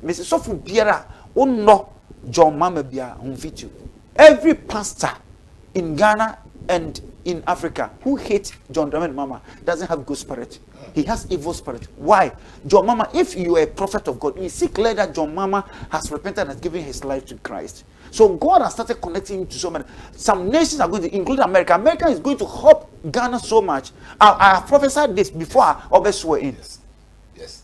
Mrs. Sofu Biara, no John Mama Bia, you. Every pastor in Ghana and in Africa who hates John Dramani Mahama doesn't have good spirit. He has evil spirit. Why? John Mahama, if you are a prophet of God, you see clearly that John Mahama has repented and has given his life to Christ. So God has started connecting him to so many. Some nations are going to, including America. America is going to help Ghana so much. I have prophesied this before August were in. Yes.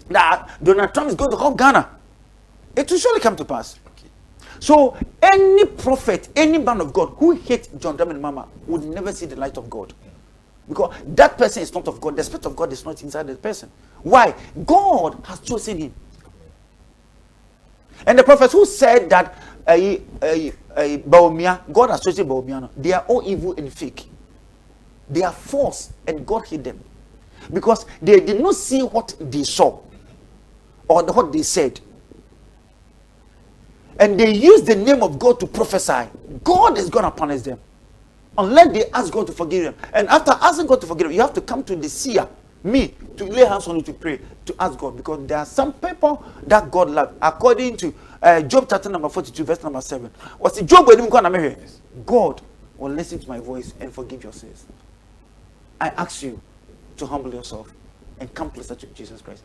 That Donald Trump is going to help Ghana. It will surely come to pass. Okay. So any prophet, any man of God who hates John Dramani Mahama would never see the light of God. Because that person is not of God. The Spirit of God is not inside the person. Why? God has chosen him. And the prophets who said that Baumia, God has chosen Baumia, they are all evil and fake. They are false, and God hid them. Because they did not see what they saw or what they said. And they used the name of God to prophesy. God is going to punish them. Unless they ask God to forgive them. And after asking God to forgive them, you have to come to the seer, me, to lay hands on you to pray, to ask God. Because there are some people that God loves. According to Job chapter number 42, verse number 7. What's the Job when you come to God will listen to my voice and forgive your sins. I ask you to humble yourself and come closer to Jesus Christ.